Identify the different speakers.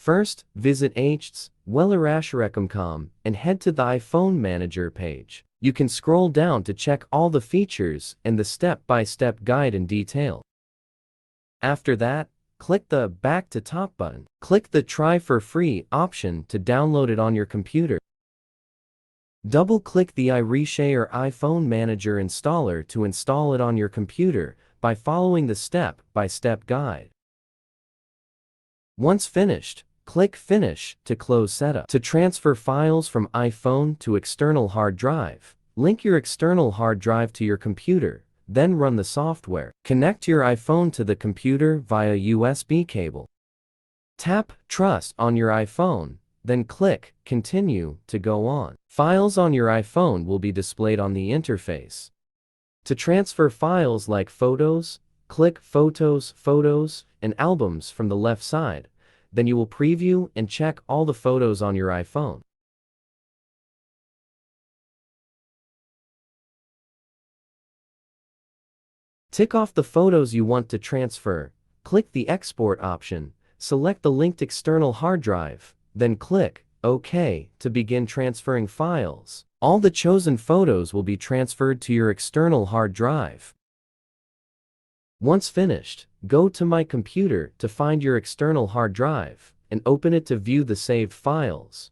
Speaker 1: First, visit iReaShare.com and head to the iPhone Manager page. You can scroll down to check all the features and the step-by-step guide in detail. After that, click the Back to Top button. Click the Try for Free option to download it on your computer. Double-click the iReaShare iPhone Manager installer to install it on your computer by following the step-by-step guide. Once finished, click Finish to close setup. To transfer files from iPhone to external hard drive, link your external hard drive to your computer, then run the software. Connect your iPhone to the computer via USB cable. Tap Trust on your iPhone, then click Continue to go on. Files on your iPhone will be displayed on the interface. To transfer files like photos, click Photos, Photos, and Albums from the left side. Then you will preview and check all the photos on your iPhone. Tick off the photos you want to transfer, click the Export option, select the linked external hard drive, then click OK to begin transferring files. All the chosen photos will be transferred to your external hard drive. Once finished, go to My Computer to find your external hard drive and open it to view the saved files.